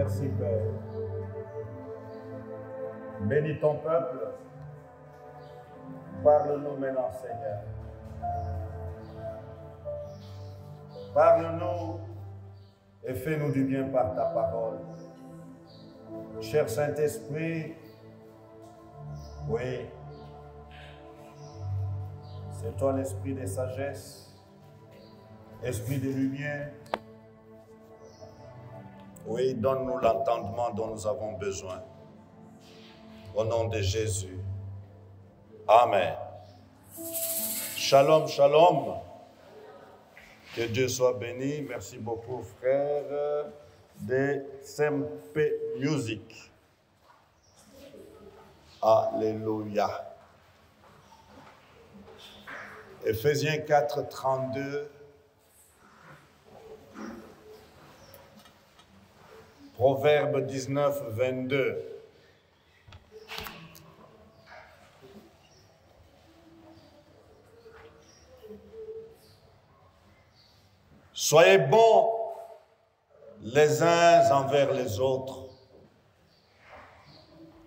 Merci Père. Bénis ton peuple. Parle-nous maintenant, Seigneur. Parle-nous et fais-nous du bien par ta parole. Cher Saint-Esprit, oui, c'est toi l'esprit de sagesse, esprit de lumière. Oui, donne-nous l'entendement dont nous avons besoin. Au nom de Jésus. Amen. Shalom, shalom. Que Dieu soit béni. Merci beaucoup, frères de SMP Music. Alléluia. Éphésiens 4, 32. Proverbe 19, 22. Soyez bons les uns envers les autres,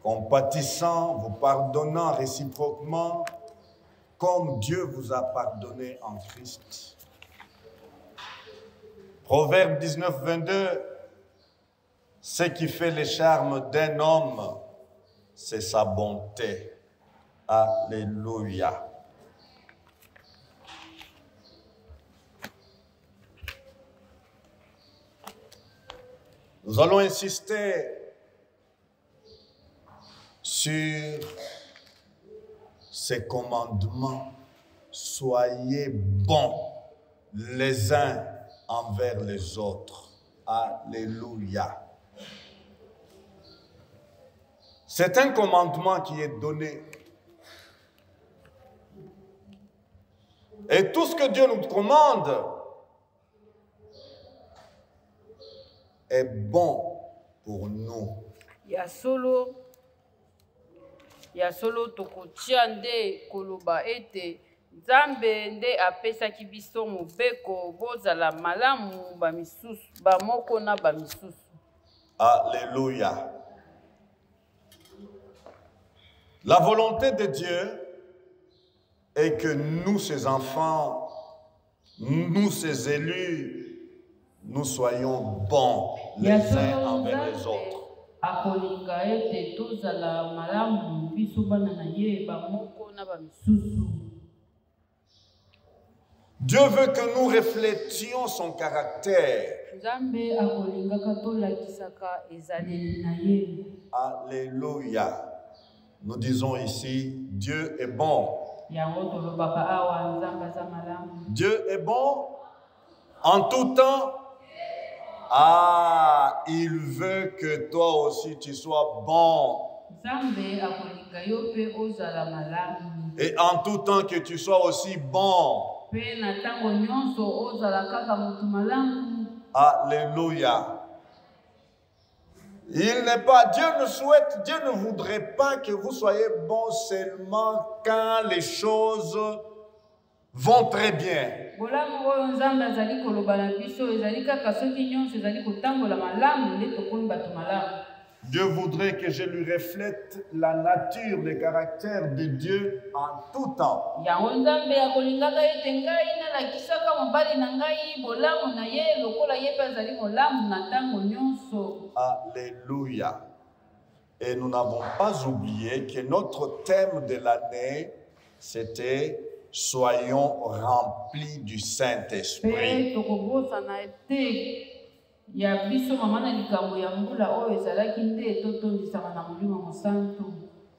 compatissant, vous pardonnant réciproquement, comme Dieu vous a pardonné en Christ. Proverbe 19, 22, ce qui fait le charme d'un homme, c'est sa bonté. Alléluia. Nous allons insister sur ces commandements. Soyez bons les uns envers les autres. Alléluia. C'est un commandement qui est donné. Et tout ce que Dieu nous commande est bon pour nous. Ya solo tokotia nde koloba ete Nzambe nde apesaki biso mobeko bozala malamu bamisusu bamoko na bamisusu. Alléluia. La volonté de Dieu est que nous, ses enfants, nous, ses élus, nous soyons bons les uns envers les autres. Dieu veut que nous reflétions son caractère. Alléluia. Nous disons ici, Dieu est bon. Dieu est bon en tout temps. Ah, il veut que toi aussi tu sois bon. Et en tout temps que tu sois aussi bon. Alléluia. Il n'est pas, Dieu ne voudrait pas que vous soyez bons seulement quand les choses vont très bien. Dieu voudrait que je lui reflète la nature, le caractère de Dieu en tout temps. Alléluia. Et nous n'avons pas oublié que notre thème de l'année, c'était « Soyons remplis du Saint-Esprit ».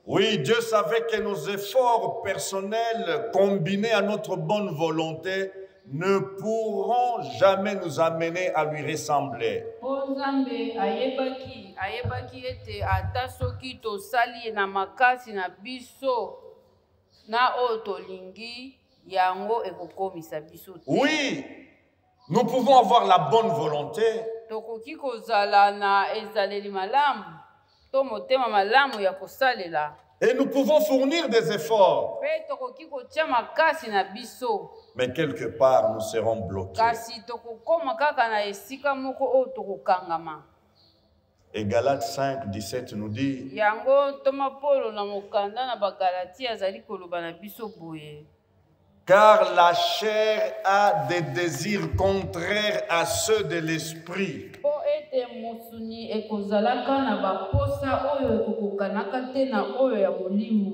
Oui, Dieu savait que nos efforts personnels combinés à notre bonne volonté ne pourront jamais nous amener à lui ressembler. Oui, nous pouvons avoir la bonne volonté. Et nous pouvons fournir des efforts. Mais quelque part, nous serons bloqués. Et Galates 5, 17 nous dit, yango toma Polo na mokanda na bagalati azali koloba na biso boye. car la chair a des désirs contraires à ceux de l'esprit. Po ete mosuni ekozalaka na baposa oyo ekokokanaka te na oyo ya molimo.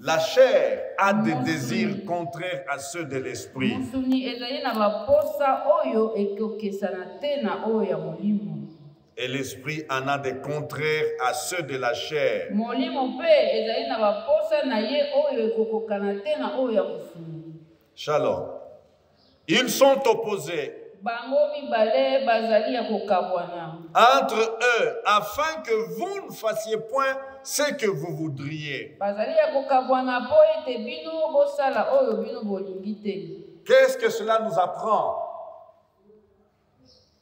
La chair a des désirs contraires à ceux de l'esprit. Mosuni ezali na baposa oyo ekokesana te na oyo ya molimo. Et l'esprit en a des contraires à ceux de la chair. Molimo pe ezali na baposa na ye oyo ekokokana te na oyo ya mosuni. Shalom. Ils sont opposés Bango mibale bazali ya kokabwana. entre eux afin que vous ne fassiez point ce que vous voudriez. Bazali ya kokabwana po ete bino bosala oyo bino bolingi te. Qu'est-ce que cela nous apprend?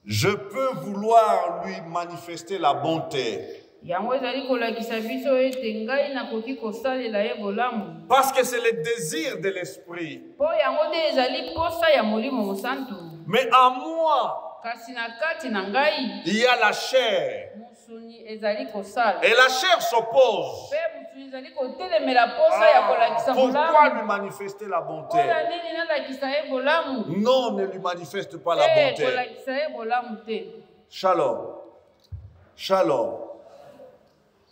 Je peux vouloir lui manifester la bonté. Yango ezali kolakisa biso ete ngai nakoki kosalela ye bolamu. Parce que c'est le désir de l'esprit. Po yango nde ezali posa ya molimo mosantu. Mais en moi, Kasi na kati na ngai il y a la chair. musuni ezali kosala. Et la chair s'oppose. Pe musuni ezali kotelemela posa ya kolakisa Pourquoi bolamu. lui manifester la bonté? Pona nini nalakisa ye bolamu? Non, ne lui manifeste pas la bonté. Kolakisa ye bolamu te. Shalom. Shalom.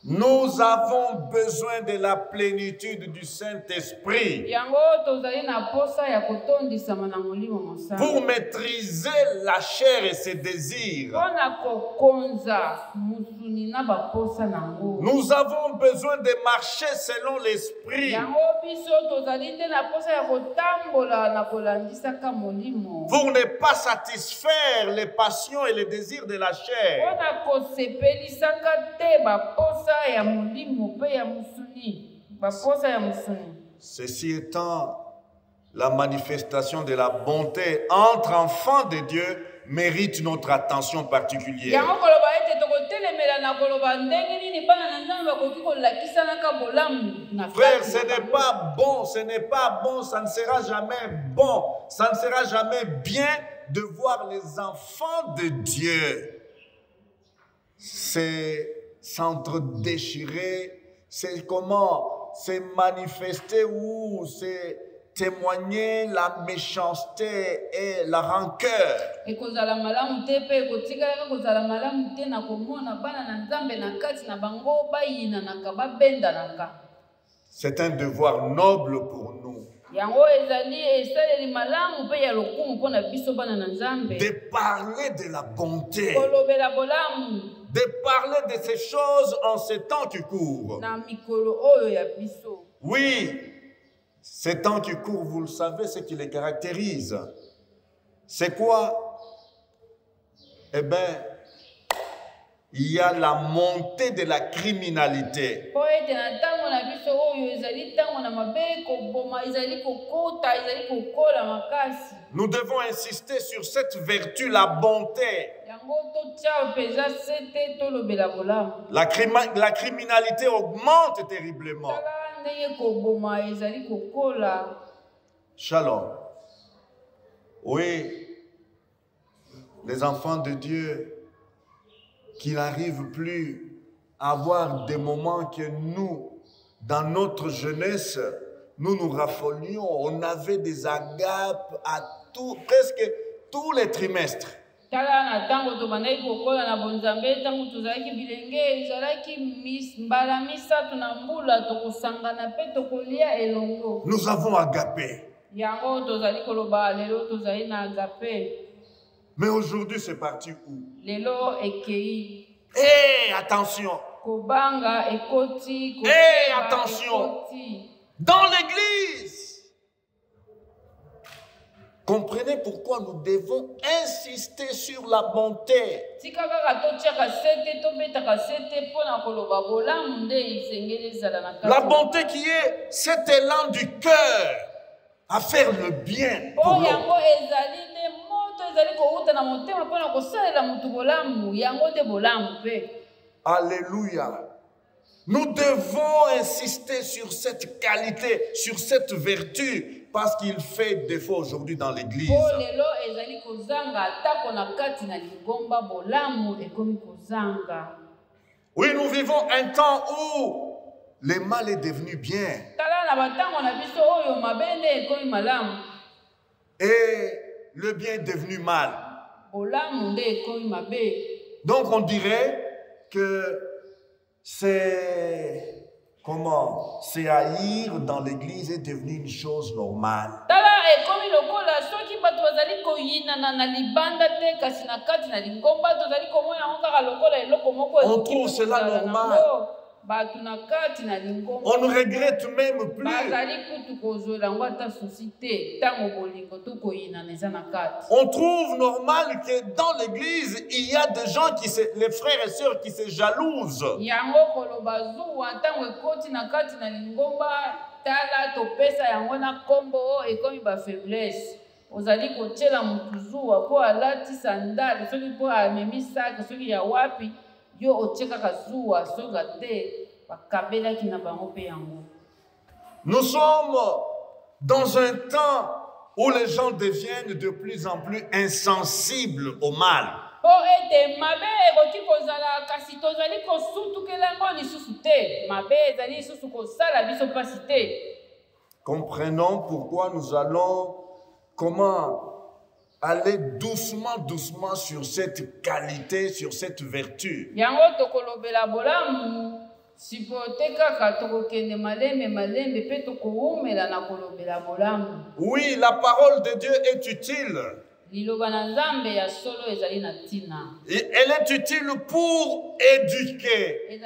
Nous avons besoin de la plénitude du Saint-Esprit Yango tozali na posa ya kotondisama na molimo mosantu. pour maîtriser la chair et ses désirs. Pona kokonza musuni na baposa nango. Nous avons besoin de marcher selon l'Esprit Yango biso tozali te na posa ya kotambola na kolandisaka molimo. pour ne pas satisfaire les passions et les désirs de la chair. Pona kosepelisaka te baposa ya molimo pe ya musuni. Baposa ya musuni. Ceci étant, la manifestation de la bonté entre enfants de Dieu mérite notre attention particulière. Yango koloba ete tokotelemela na koloba ndenge nini bana na Nzambe bakoki kolakisanaka bolamu na Frère, kati ce na n'est bango. pas bon, ce n'est pas bon, ça ne sera jamais bon, ça ne sera jamais bien de voir les enfants de Dieu s'entre-déchirer, c'est comment? C'est manifester ou c'est témoigner la méchanceté et la rancœur. Ekozala malamu te pe ekotikalaka kozala malamu te na komona bana na Nzambe na kati na bango bayinanaka babendanaka. C'est un devoir noble pour nous Yango ezali esaleli malamu pe ya lokumu mpona biso bana na Nzambe. de parler de la bonté, Kolobela bolamu de parler de ces choses en ces temps qui courent. na mikolo oyo ya biso. Oui, ces temps qui courent, vous le savez, ce qui les caractérise. C'est quoi? Eh bien, il y a la montée de la criminalité. Po ete na ntango na biso oyo ezali ntango na mabe koboma ezali kokota ezali kokola makasi. Nous devons insister sur cette vertu, la bonté. Yango totia mpenza sete tolobela bolamu. La criminalité augmente terriblement. Tala ndenge koboma ezali kokola. Shalom. Oui, les enfants de Dieu qui n'arrivent plus à avoir des moments que nous, dans notre jeunesse, nous nous raffolions. On avait des agapes à presque tous les trimestres. Tala na ntango tobandaki kokola na bonzambe ntango tozalaki bilenge ezalaki mbala misato na mbula tokosangana mpe tokolia elongo. Nous avons agapé. Yango tozali koloba lelo tozali na agape. Mais aujourd'hui, c'est parti où? Lelo ekei. Eh, attention! Kobanga ekoti. Eh, attention! Ekoti. Dans l'église! Comprenez pourquoi nous devons insister sur la bonté. Tika kaka totiaka sete tobetaka sete mpona koloba bolamu nde isengeli ezala na kati. La bonté qui est cet élan du cœur à faire le bien pour Po l'autre. yango ezali nde moto ezali kowuta na motema mpona kosalela motu bolamu yango nde bolamu mpe. Alléluia. Nous devons insister sur cette qualité, sur cette vertu, parce qu'il fait défaut aujourd'hui dans l'église. Po lelo ezali kozanga atako na kati na lingomba bolamu ekomi kozanga. Oui, nous vivons un temps où le mal est devenu bien. Et le bien est devenu mal. Donc on dirait que c'est... Comment? C'est haïr dans l'église est devenu une chose normale. On trouve cela normal. On ne regrette même plus. On trouve normal que dans l'église, il y a des gens les frères et sœurs qui se jalousent. Nous sommes dans un temps où les gens deviennent de plus en plus insensibles au mal. Comprenons pourquoi nous allons aller doucement, doucement sur cette qualité, sur cette vertu. Oui, la parole de Dieu est utile. Elle est utile pour éduquer,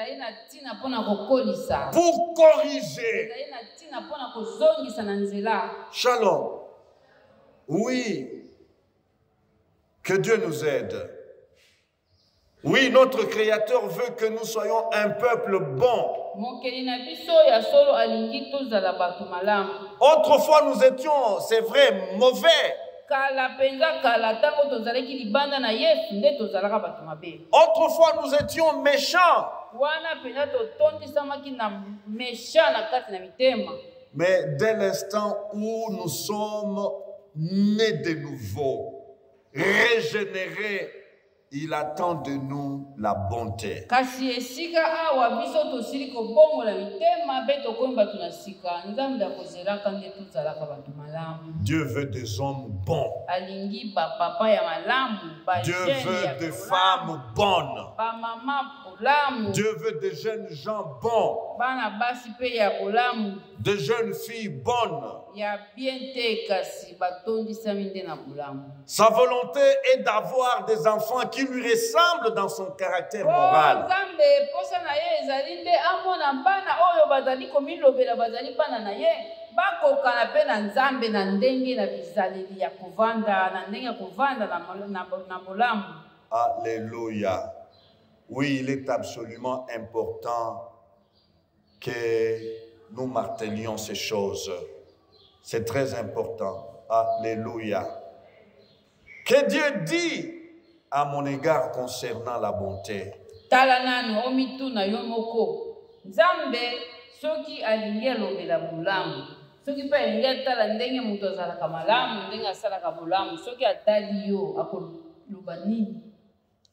pour corriger. Shalom. Oui, que Dieu nous aide. Oui, notre Créateur veut que nous soyons un peuple bon. Autrefois, nous étions, c'est vrai, mauvais. Autrefois, nous étions méchants. Mais dès l'instant où nous sommes nés de nouveau, régénérés, il attend de nous la bonté. Dieu veut des hommes bons. Dieu veut des femmes bonnes. Dieu veut des jeunes gens bons. Des jeunes filles bonnes. Sa volonté est d'avoir des enfants qui lui ressemblent dans son caractère moral. Alléluia. Oui, il est absolument important que nous martelions ces choses. C'est très important. Alléluia. Que Dieu dit à mon égard concernant la bonté.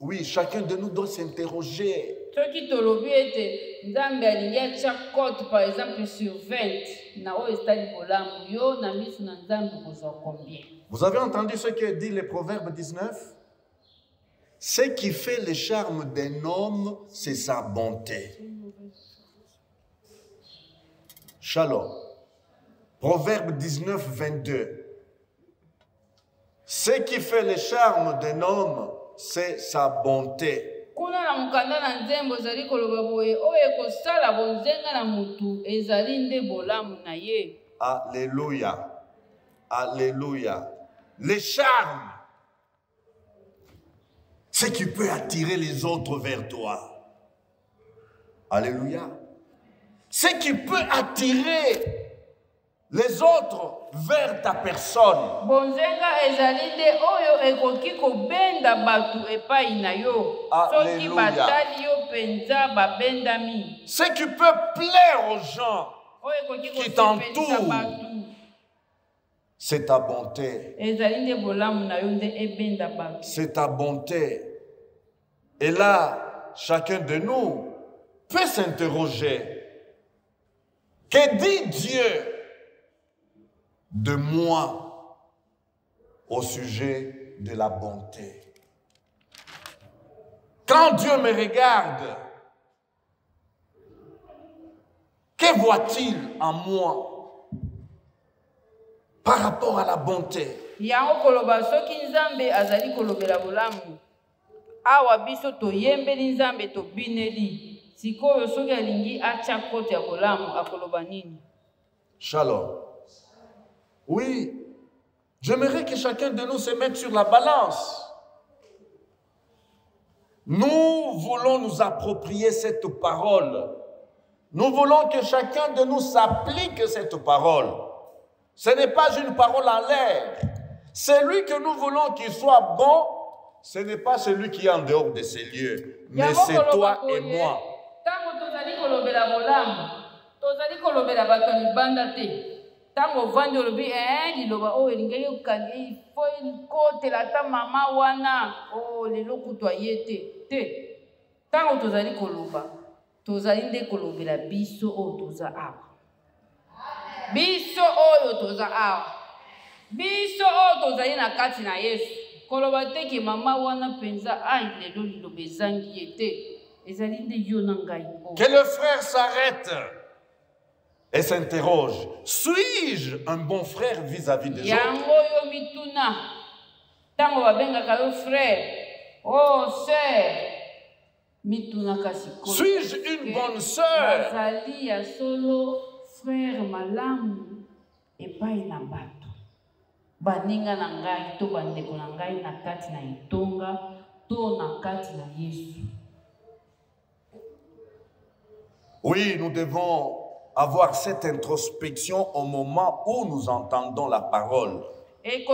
Oui, chacun de nous doit s'interroger. Par exemple, sur 20, vous avez entendu ce que dit le Proverbe 19? Ce qui fait le charme d'un homme, c'est sa bonté. Shalom. Proverbe 19, 22. Ce qui fait le charme d'un homme, c'est sa bonté. Alléluia. Alléluia. Le charme, ce qui peut attirer les autres vers toi. Alléluia. Ce qui peut attirer les autres vers ta personne. Alléluia. Ce qui peut plaire aux gens qui t'entourent, c'est ta bonté. C'est ta bonté. Et là, chacun de nous, peut s'interroger, que dit Dieu de moi au sujet de la bonté? Quand Dieu me regarde, que voit-il en moi par rapport à la bonté? Yango koloba soki nzambe azali kolobela bolamu awa biso toyembeli nzambe tobineli sikoyo soki alingi atia kote ya bolamu akoloba nini? Shalom. Oui, j'aimerais que chacun de nous se mette sur la balance. Nous voulons nous approprier cette parole. Nous voulons que chacun de nous s'applique cette parole. Ce n'est pas une parole en l'air. Celui que nous voulons qu'il soit bon, ce n'est pas celui qui est en dehors de ces lieux, mais c'est toi et moi. Tango vandi olobi liloba o elingeli okangi fo kotela ta mama wana o lelo kutu ayete te tango tozali koloba tozali nde kolobela biso o toza awa biso oyo toza awa biso o tozali na kati na Yesu koloba te ki mama wana penza lelo liloba ezangi ye te ezali nde yo na ngai. Que le frère s'arrête et s'interroge, suis-je un bon frère vis-à-vis des autres? Suis-je une bonne sœur? Oui, nous devons avoir cette introspection au moment où nous entendons la parole. Oui,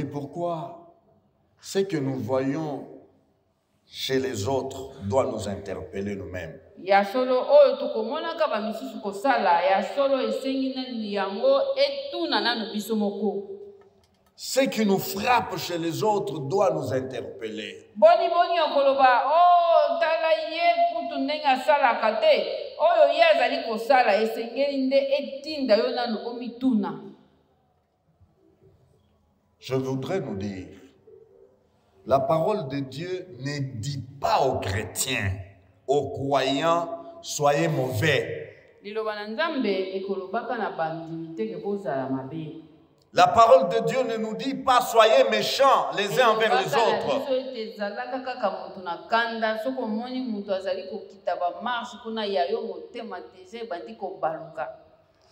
pourquoi? Ce que nous voyons chez les autres doit nous interpeller nous-mêmes. Ce qui nous frappe chez les autres doit nous interpeller. Je voudrais nous dire, la parole de Dieu ne dit pas aux chrétiens, aux croyants, soyez mauvais. La parole de Dieu ne nous dit pas soyez méchants les uns envers les autres.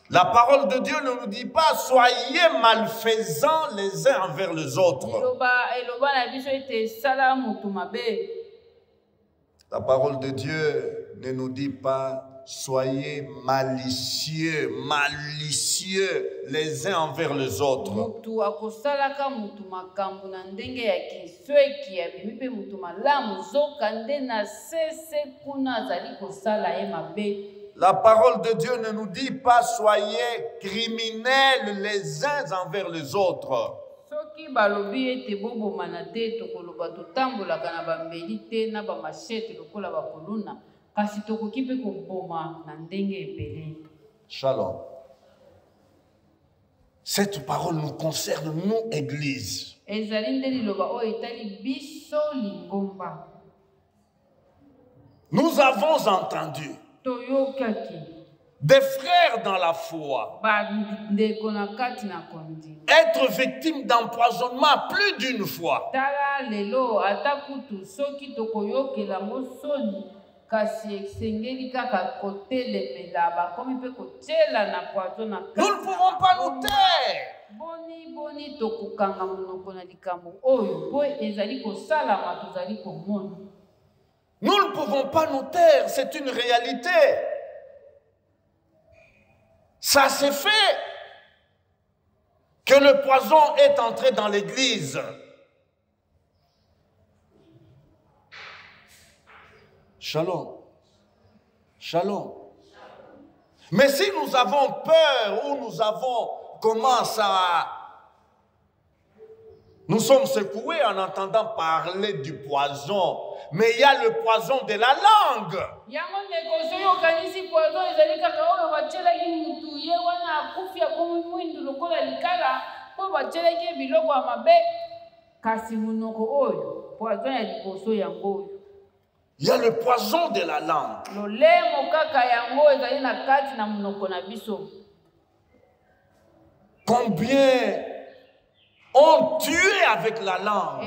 La parole de Dieu ne nous dit pas soyez malfaisants les uns envers les autres. La parole de Dieu ne nous dit pas soyez malicieux les uns envers les autres. La parole de Dieu ne nous dit pas soyez criminels les uns envers les autres. Shalom. Cette parole nous concerne, nous, Église. Nous avons entendu des frères dans la foi être victimes d'empoisonnement plus d'une fois. Nous ne pouvons pas nous taire. Nous ne pouvons pas nous taire, c'est une réalité. Ça s'est fait que le poison est entré dans l'église. Shalom. Shalom. Mais si nous avons peur ou nous avons commence à... Nous sommes secoués en entendant parler du poison. Mais il y a le poison de la langue. Il y a le poison de la langue. Combien ont tué avec la langue?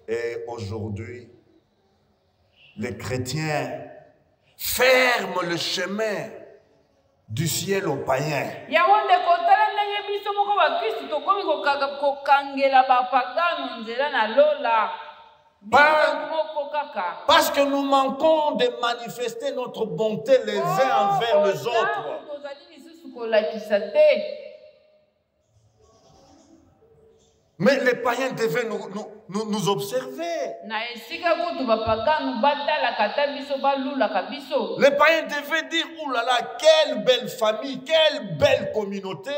Et aujourd'hui, les chrétiens ferment le chemin du ciel aux païens. Parce que nous manquons de manifester notre bonté les uns envers les autres. Mais les païens devaient nous observer. Les païens devaient dire, oh là là, quelle belle famille, quelle belle communauté.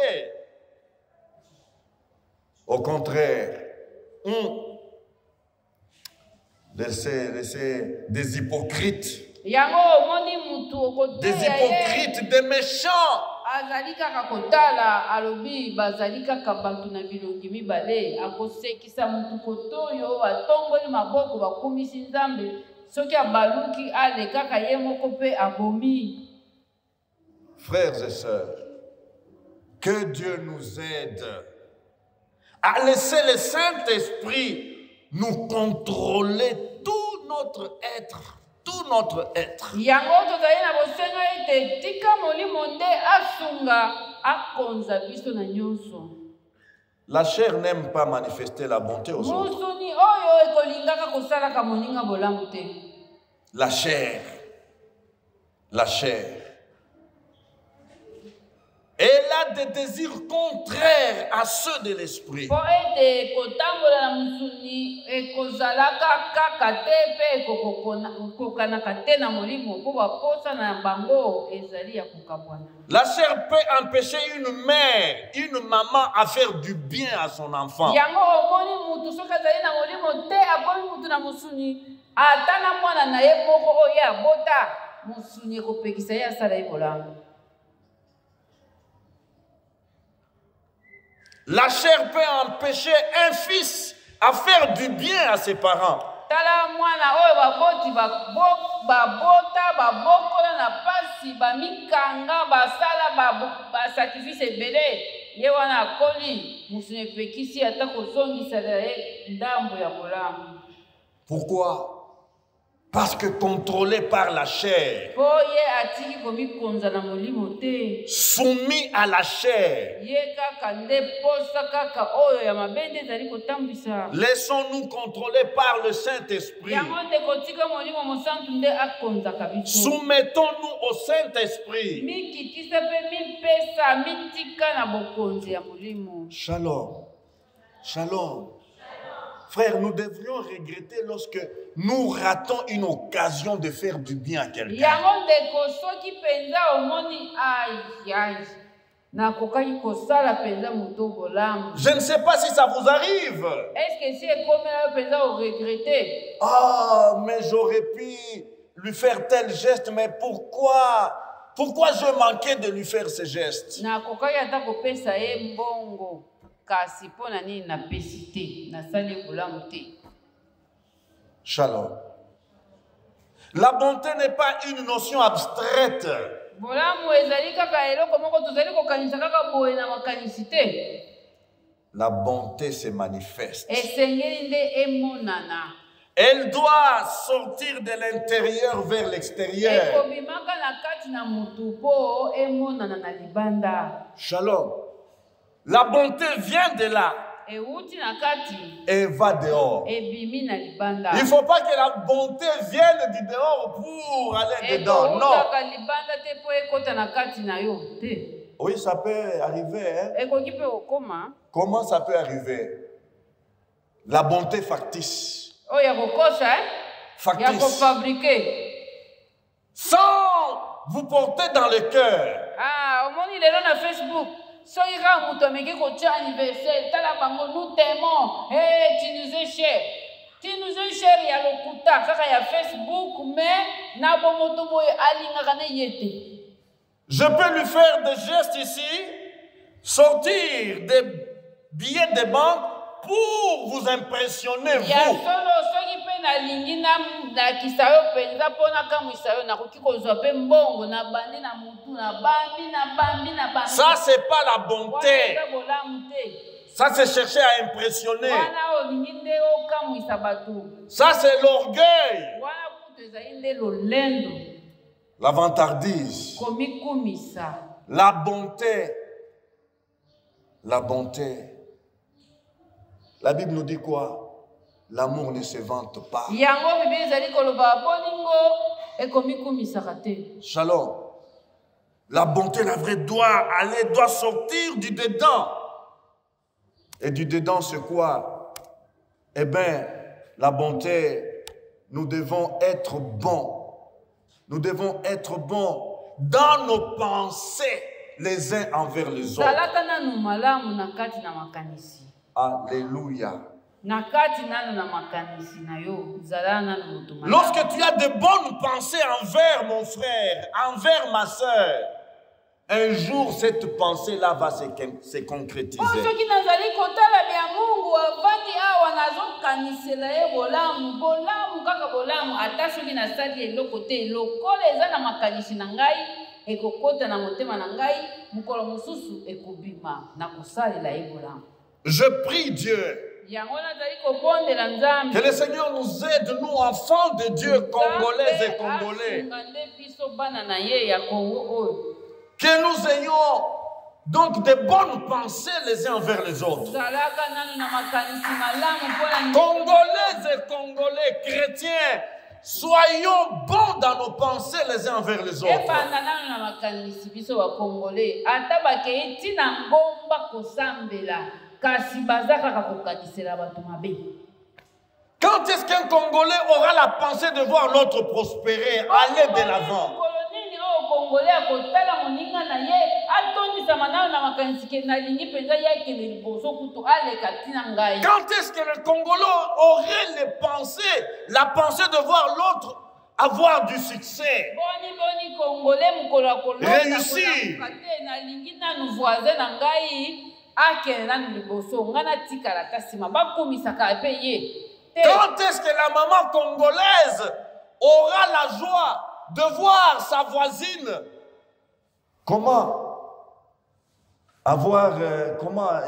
Au contraire, des hypocrites, des méchants. Frères et sœurs, que Dieu nous aide à laisser le Saint-Esprit nous contrôler tout notre être. Tout notre être. La chair n'aime pas manifester la bonté aux autres. La chair. Elle a des désirs contraires à ceux de l'esprit. La chair peut empêcher une mère, une maman à faire du bien à son enfant. La chair peut empêcher un fils à faire du bien à ses parents. Pourquoi? Parce que contrôlé par la chair, soumis à la chair, laissons-nous contrôler par le Saint-Esprit. Soumettons-nous au Saint-Esprit. Shalom. Shalom. Frère, nous devrions regretter lorsque nous ratons une occasion de faire du bien à quelqu'un. Je ne sais pas si ça vous arrive. Ah, mais j'aurais pu lui faire tel geste, mais pourquoi je manquais de lui faire ce geste? Shalom. La bonté n'est pas une notion abstraite. La bonté se manifeste. Elle doit sortir de l'intérieur vers l'extérieur. Shalom. La bonté vient de là et va dehors. Il ne faut pas que la bonté vienne du dehors pour aller dedans. Non. Oui, ça peut arriver. Hein? Ekoki pe okoma. Comment ça peut arriver? La bonté factice. Oh, ya kokosa, hein? Factice. Ya kofabriquer. Sans vous porter dans le cœur. Ah, omoni lelo na Facebook. Soki kaka moto ameki kotia anniversaire, tala bango, nous t'aimons. Hey, tu nous es cher. Tu nous es cher ya lokuta, kaka ya Facebook, mais na bomoto boye alingaka ne yete. Je peux lui faire des gestes ici, sortir des billets de banque pour vous impressionner, vous. Ya solo soki pe na lingi na kisayo penza pona kamwisayo na koki kozwa pe mbongo na bandi na mutu na bambi. Ça c'est pas la bonté. Ça c'est chercher à impressionner. Ça c'est l'orgueil. La vantardise. La bonté. La bonté. La Bible nous dit quoi? L'amour ne se vante pas. Shalom. La bonté, la vraie, doit sortir du dedans. Et du dedans, c'est quoi? Eh bien, la bonté, nous devons être bons. Nous devons être bons dans nos pensées les uns envers les autres. Alléluia. Lorsque tu as de bonnes pensées envers mon frère, envers ma soeur, un jour cette pensée-là va se concrétiser. Je prie Dieu que le Seigneur nous aide, nous enfants de Dieu, Congolais et Congolais, que nous ayons donc de bonnes pensées les uns envers les autres. Congolais et Congolais, chrétiens, soyons bons dans nos pensées les uns envers les autres. Quand est-ce qu'un Congolais aura la pensée de voir l'autre prospérer, aller de l'avant? Quand est-ce que le Congolais aurait la pensée de voir l'autre avoir du succès, réussir? Quand est-ce que la maman congolaise aura la joie de voir sa voisine? Comment avoir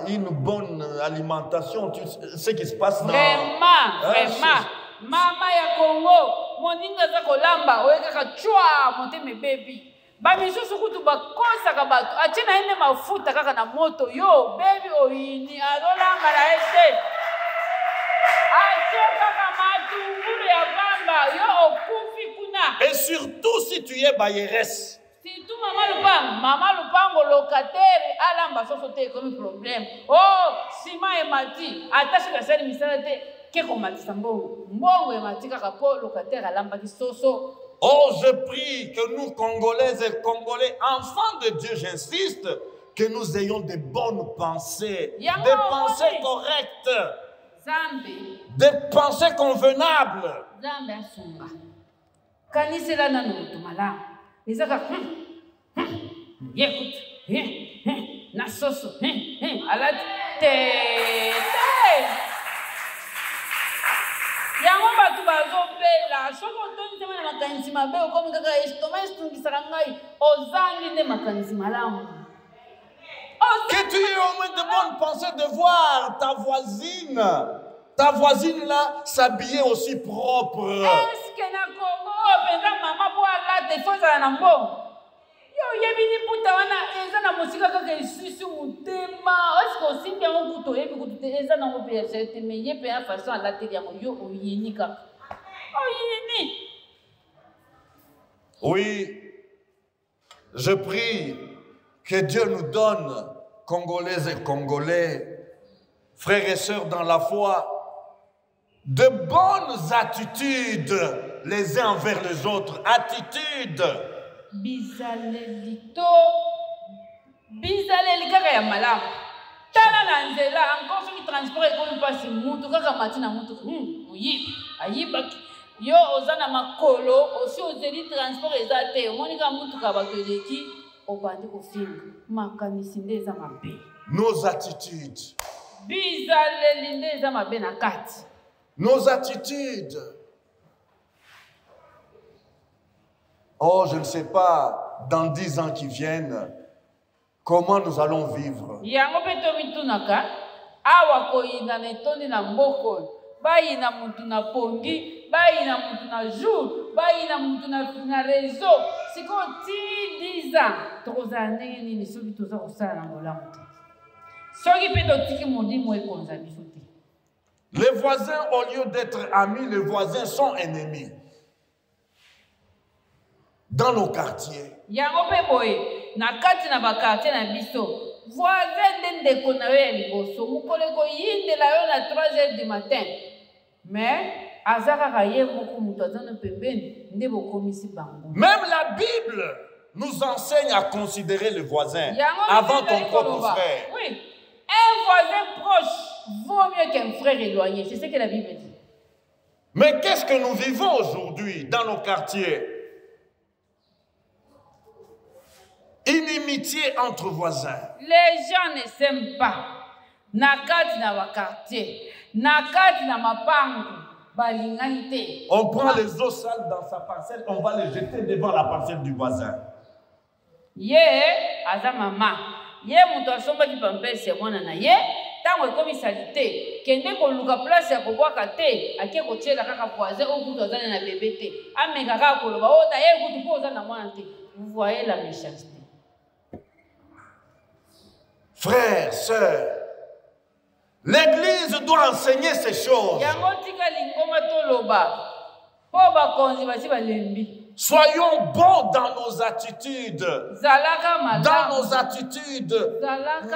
une bonne alimentation, tu sais ce qui se passe dans... Vraiment. Mama ya Congo, moninga za kolamba, oyeka chwa moteme baby. Bamisusu kutu bakosaka bato, achina ende mafuta kaka na moto, yo baby oyini, alolanga la ese. Acheka kama matungulu ya bamba, yo okufi kuna. Et surtout si tu es bayeres. Surtout Mama Lupango locataire, alamba soso te comme problème. Oh, sima e mati, attache la scène misalate, ke komatisa mbongo. Mbongo e mati kaka po locataire alamba ki soso. Oh, je prie que nous, Congolaises et Congolais, enfants de Dieu, j'insiste, que nous ayons des bonnes pensées, des pensées correctes, des pensées convenables. Yango batu bazopela soko toni tema na makanisi mabe okomi kaka estoma estungisaka ngai ozangi nde makanisi malamu. Que tu aies au moins de bonnes pensées de voir ta voisine là s'habiller aussi propre. Est-ce que na Congo penza mama po alate faut ça na mbongo? Yo yebini puta wana eza na musika kaka isusu mutema. Est-ce que aussi bien on kuto yebi kuto eza na ngope ya chete mais yepe ya façon alate ya yo oyini kaka. Oyini. Oui. Je prie Que Dieu nous donne, Congolaises et Congolais, frères et sœurs dans la foi, de bonnes attitudes les uns envers les autres. Attitudes. Bizaleli kaka ya malamu. Tala na nzela encore soki transport ekomi mpasi mutu kaka mati na mutu moyibi ayibaki yo oza na makolo osi ozeli transport eza te omoni kaka mutuka bato eleki obandi kofinga makanisi nde eza mabe. Nos attitudes. Bizaleli nde eza mabe na kati. Nos attitudes. Oh, je ne sais pas, dans 10 ans qui viennent, comment nous allons vivre. Yango pe tomitunaka awa koyina na etondi na mboko bayina mutu na pongi bayina mutu na jour bayina mutu na réseau siko ti 10 ans tokozala ndenge nini soki toza kosala na ngolamu te soki pe totiki modimo ekonza biso te. Les voisins, au lieu d'être amis, les voisins sont ennemis. Dans nos quartiers. Yango pe boye na kati na bakartier na biso voisin nde ndeko na yo ya liboso mokolo ekoyindela yo na 3h du matin mais aza kaka ye moko moto aza na pembeni nde bokomisi bango. Même la Bible nous enseigne à considérer les voisins avant ton propre frère. Oui, un voisin proche vaut mieux qu'un frère éloigné, c'est ce que la Bible dit. Mais qu'est-ce que nous vivons aujourd'hui dans nos quartiers? Inimitié entre voisins. Les gens ne s'aiment pas. Nakati na quartier, nakati na mapangu, balingani. On prend les eaux sales dans sa parcelle, on va les jeter devant la parcelle du voisin. Ye aza mama, ye muto asomba ki pampese mwana na ye, tango ekomi salite, kende koluka place ya kobwaka te, ake kotiela kaka voisin okutu azana na bébé te, ameka kaka koloba ota ye okutu po oza na mwana te. Vous voyez la méchanceté. Frères, sœurs, l'Église doit enseigner ces choses. Soyons bons dans nos attitudes,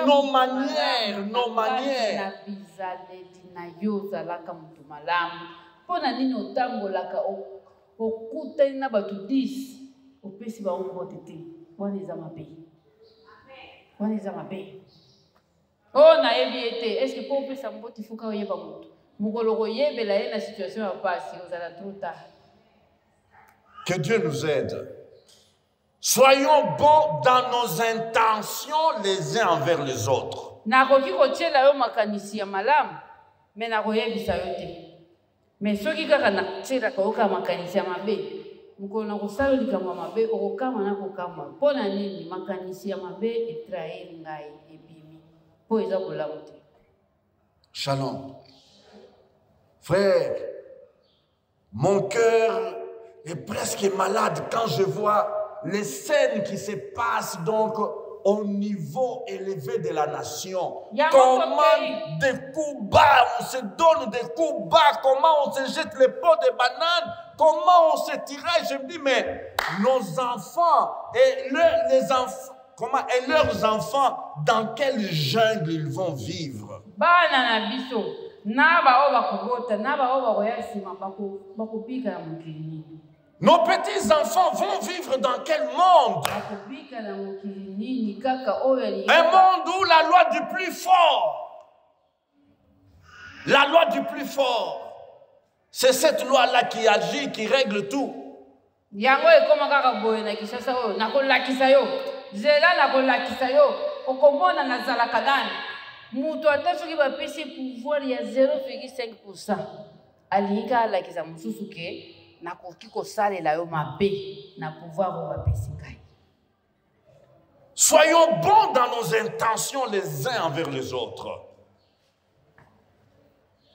nos manières. Oh na ebiete est-ce que pour pesa mboti fuka oyeba mutu mukolo koyebela ye na situation ya pasi ozala trop tard. Que Dieu nous aide. Soyons bons dans nos intentions les uns envers les autres. Nakoki kotiela yo makanisi ya malamu mais nakoyebisa yo te mais soki kaka nakotiela koyoka makanisi ya mabe mukolo na kosala likambo mabe okokama na kokama mpona nini makanisi ya mabe etrahi ngai ebimi po eza bolamu te. Shalom. Frère, mon cœur est presque malade quand je vois les scènes qui se passent donc au niveau élevé de la nation. Comment des coups bas, on se donne des coups bas, comment on se jette les pots de bananes, comment on se tiraille. Je me dis, mais nos enfants et les enfants, et leurs enfants, dans quelle jungle ils vont vivre? Nos petits-enfants vont vivre dans quel monde? Un monde où la loi du plus fort, la loi du plus fort, c'est cette loi-là qui agit, qui règle tout. Mutu atasoki bapesi pouvoir ya 0,5% alika alakisa mususu ke nakoki kosalela yo mabe na pouvoir o bapesi ngai. Soyons bons dans nos intentions les uns envers les autres.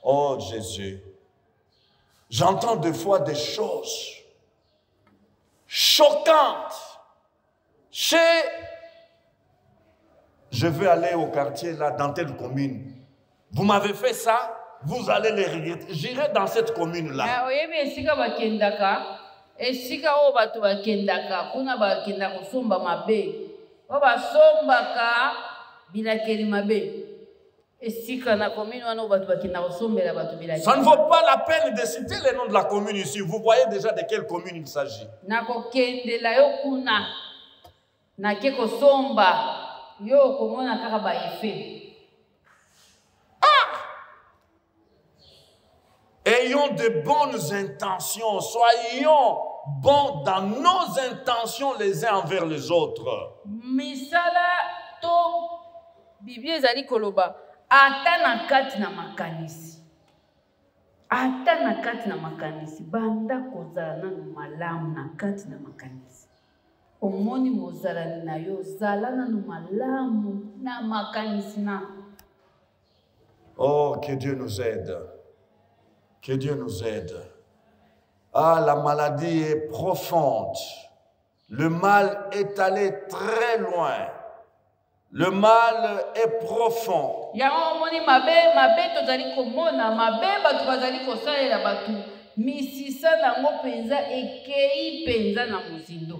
Oh Jésus, j'entends des fois des choses choquantes. Je veux aller au quartier là, dans telle commune. Vous m'avez fait ça, vous allez les regretter. J'irai dans cette commune-là. o basombaka bilakeli mabe esika na commune wana bato bakina kosombela bato bilakeli. Ça ne vaut pas la peine de citer les noms de la commune ici. Vous voyez déjà de quelle commune il s'agit. Nakokendela yo kuna nake kosomba yo komona kaka ba effet. Ayons de bonnes intentions, soyons bons dans nos intentions les uns envers les autres. Misala to Bible ezali koloba ata na kati na makanisi. Ata na kati na makanisi banda kozala na malamu na kati na makanisi. Omoni mozala na yo zala na malamu na makanisi na. Oh, que Dieu nous aide. Que Dieu nous aide. Ah, la maladie est profonde. Le mal est allé très loin. Le mal est profond. Yango moni mabe tozali komona mabe batu bazali kosalela batu misisa nango penza ekei penza na mozindo.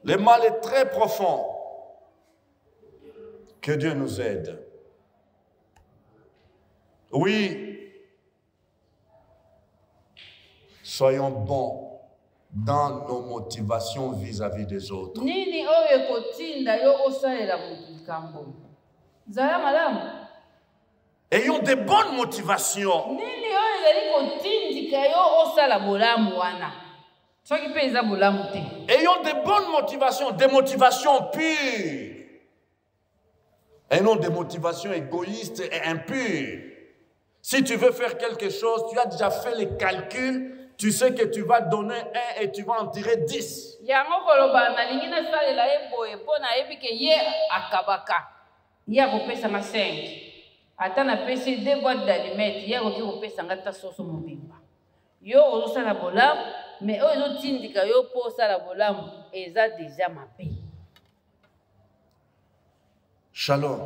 Le mal est très profond. Que Dieu nous aide. Oui. Soyons bons dans nos motivations vis-à-vis des autres. Nini oyo kotinda yo osalela mutu kambo. Zala malamu. Ayons des bonnes motivations. Nini oyo zali kotindika yo osala bolamu wana. Soki pe eza bolamu te. Ayons des bonnes motivations, des motivations pures. Et non des motivations égoïstes et impures. Si tu veux faire quelque chose, tu as déjà fait les calculs. Tu sais que tu vas donner 1 et tu vas en tirer 10. Yango koloba na lingina salela eboye pona ebike ye akabaka. Ye akopesa ma 5. Ata na pesi 2 boîtes d'allumettes, ye akoki kopesa ngata soso mobimba. Yo ozosala bolamu, mais oyo ezotindika yo po osala bolamu eza déjà mabe. Shalom.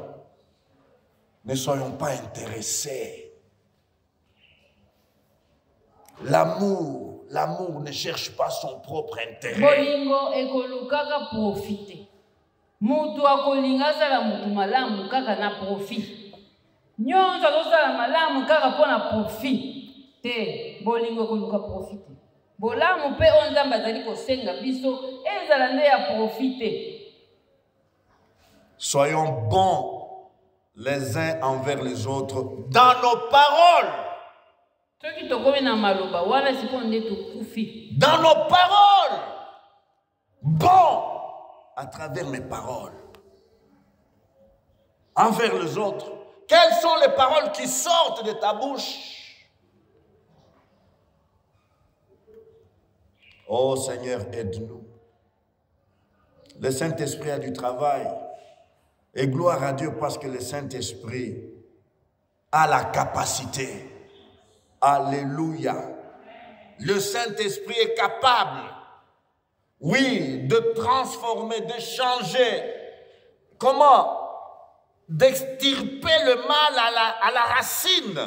Ne soyons pas intéressés. L'amour ne cherche pas son propre intérêt. Bolingo ekolukaka profiter. Mutu akolinga sala mutu malamu kaka na profit. Nyonso azosala malamu kaka pona profit. Te bolingo ekoluka profiter. Bolamu pe onzamba azali kosenga biso ezala nde ya profiter. Soyons bons les uns envers les autres dans nos paroles. Dans nos paroles. Bon à travers mes paroles. Envers les autres. Quelles sont les paroles qui sortent de ta bouche? Oh Seigneur, aide-nous. Le Saint-Esprit a du travail. Et gloire à Dieu parce que le Saint-Esprit a la capacité. Alléluia. Le Saint-Esprit est capable, oui, de transformer, de changer. Comment? D'extirper le mal à la racine.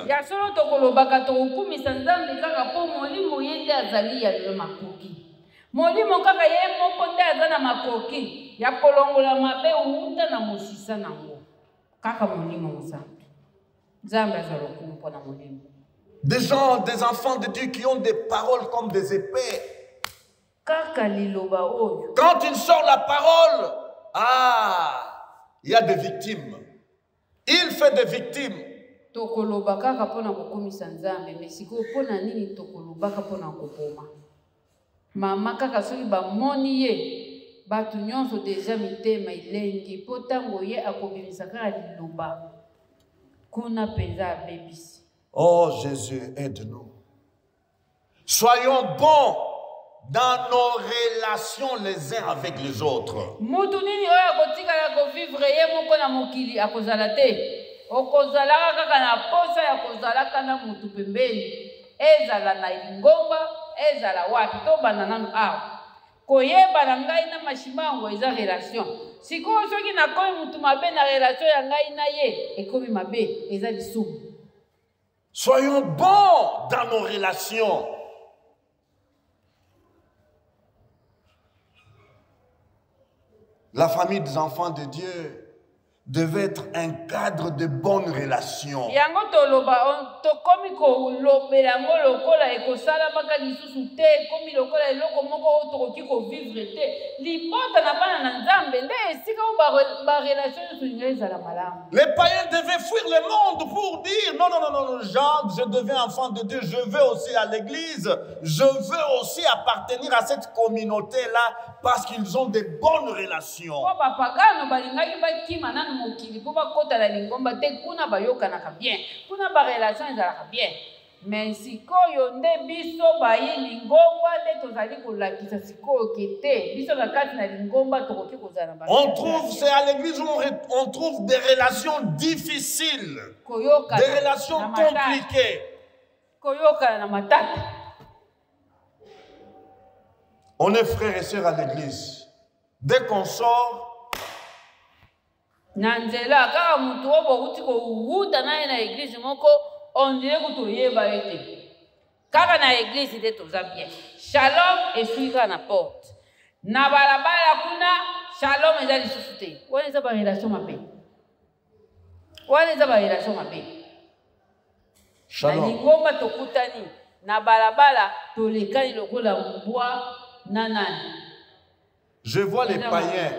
Des gens, des enfants de Dieu qui ont des paroles comme des épées. Quand il sort la parole, il y a des victimes. Il fait des victimes. Mama kaka soki bamoni ye batu nyonso deja mitema ilengi po ntango ye akobimisa kaka liloba kuna penza abebisi. Oh Jésus, aide-nous. Soyons bons dans nos relations les uns avec les autres. Mutu nini oyo akotikala kovivre ye moko na mokili akozala te. Okozalaka kaka na posa ya kozalaka na mutu pembeni. Ezala na lingomba, ezala wapi to banananu awa. Koyeba na ngai na mashimango eza relation. Sikoyo soki nakomi mutu mabe na relation ya ngai na ye, ekomi mabe, eza lisumu. Soyons bons dans nos relations. La famille des enfants de Dieu devait être un cadre de bonnes relations. Yango toloba tokomi ko lobela ngo lokola ekosala maka lisusu te komi lokola eloko moko tokoki ko vivre te libota na bana na Nzambe nde esika ba relation sur la malamu. Les païens devaient fuir le monde pour dire non, non, non, non, Jean, je deviens enfant de Dieu, je veux aussi à l'église, je veux aussi appartenir à cette communauté-là parce qu'ils ont des bonnes relations. Mokili po bakota la lingomba te kuna bayokanaka bien kuna ba relation ezalaka bien mais sikoyo nde biso baye lingomba nde tozali kolakisa sikoyo kete biso na kati na lingomba tokoki kozala ba on trouve c'est à l'église où on trouve des relations difficiles, des relations compliquées. Koyoka na matata. On est frères et sœurs à l'église. Dès qu'on sort, Nanzela kaka mutu obo uti ko wuta na ina église moko on dirait que to yeba ete kaka na église de toza bien shalom esika na porte na balabala kuna shalom ezali susu te wana eza ba relation mabe wana eza ba relation mabe shalom na lingomba tokutani na balabala tolekani lokola mbwa na nani. Je vois les païens,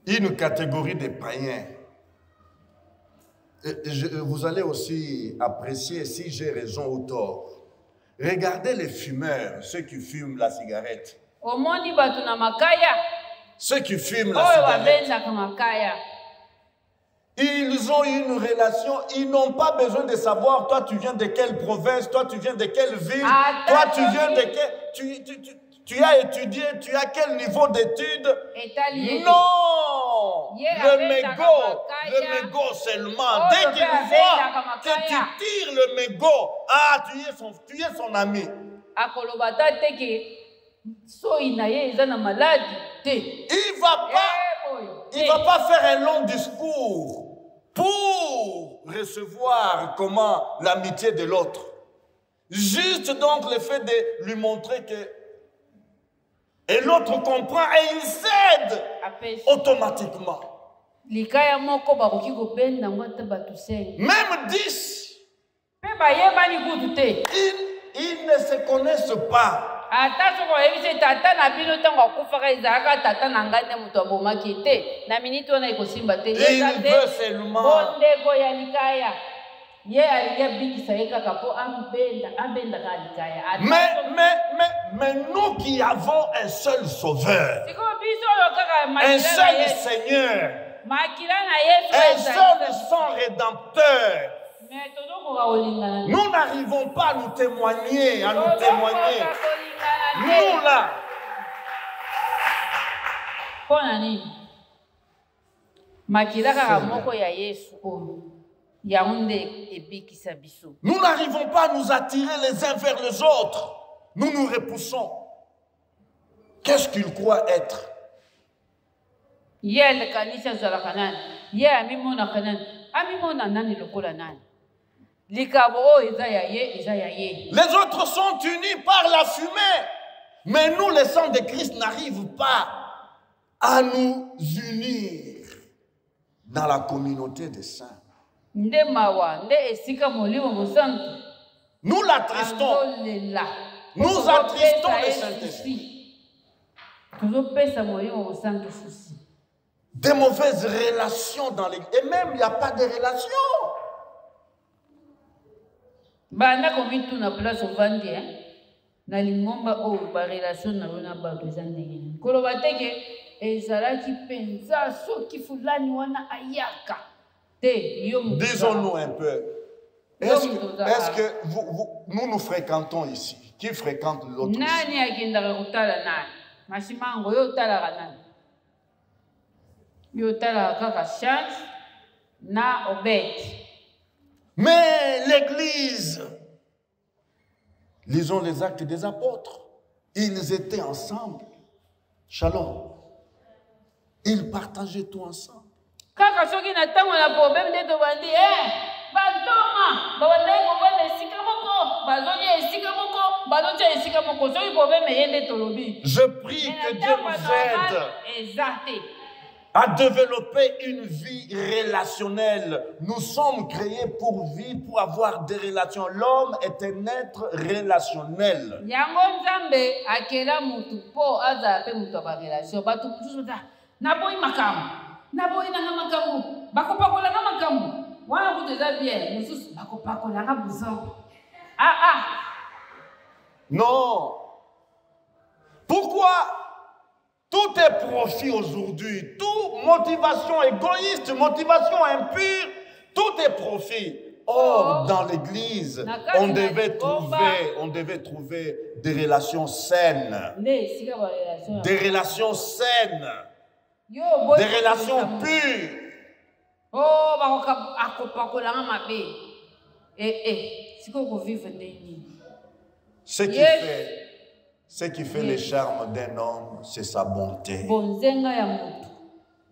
une catégorie de païens. Vous allez aussi apprécier si j'ai raison ou tort. Regardez les fumeurs, ceux qui fument la cigarette. Ceux qui fument la cigarette. Ils ont une relation, ils n'ont pas besoin de savoir, toi tu viens de quelle province, toi tu viens de quelle ville, toi tu viens de quel... Tu as étudié, tu as quel niveau d'études? Non! Le mégot seulement. Dès qu'il voit que tu tires le mégot, ah, tu es son ami. Il va pas faire un long discours pour recevoir comment l'amitié de l'autre. Juste donc le fait de lui montrer que et l'autre comprend et il cède automatiquement. Même 10, ils ne se connaissent pas. Il veut seulement mais nous qui avons un seul sauveur, un seul Seigneur, un seul sang rédempteur, nous n'arrivons pas à nous témoigner, Nous là. Nous n'arrivons pas à nous attirer les uns vers les autres. Nous nous repoussons. Qu'est-ce qu'ils croient être? Les autres sont unis par la fumée. Mais nous, les sangs de Christ, n'arrivent pas à nous unir dans la communauté des saints. Nous l'attristons. Nous attristons les Saint-Esprit. Des mauvaises relations dans l'église. Et même, il n'y a pas de relation. Disons-nous un peu. Est-ce que nous fréquentons ici? Qui fréquente l'autre ici? Mais l'Église, lisons les Actes des Apôtres. Ils étaient ensemble. Shalom. Ils partageaient tout ensemble. Kaka soki na tango na problème de tobandi bantoma babandai kobanda esika moko bazongi esika moko bazotia esika moko soki problème eyende tolobi. Je prie que Dieu nous aide exacte à développer une vie relationnelle. Nous sommes créés pour vivre, pour avoir des relations. L'homme est un être relationnel. Yango nzambe akela mutu po aza pe mutu ba relation batu mutu na boyi makamu na boyi na makamu bakopakola na makamu wana kutu eza bien mususu bakopakola na buzo Non. Pourquoi tout est profit aujourd'hui? Tout motivation égoïste, motivation impure, tout est profit. Or, dans l'église, on devait trouver des relations saines. Des relations saines. Des relations pures. Oh, bakopakola na mabe. Siko vivre ndeni. Ce qui fait le charme d'un homme, c'est sa bonté. Bonzenga ya moto.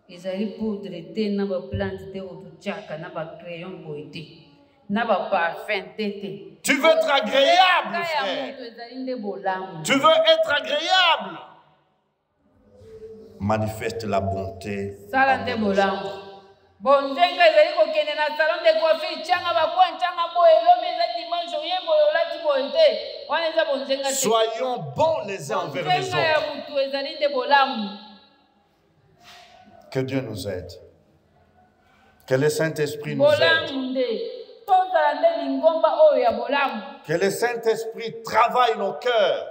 Ezali poudre te na ba plante te otuchaka na ba crayon boité. Na ba parfum te. Tu veux être agréable, frère. Tu veux être agréable. Manifeste la bonté. Salande bolambo. Bonzenga ezali kokende na salon de coiffure changa ba kwa changa boye lomi eza dimanche rien boye olati boite wana eza bonzenga te. Soyons bons les uns envers les autres. Ya mutu ezali de bolambo. Que Dieu nous aide. Que le Saint-Esprit nous aide. Que le Saint-Esprit travaille nos cœurs.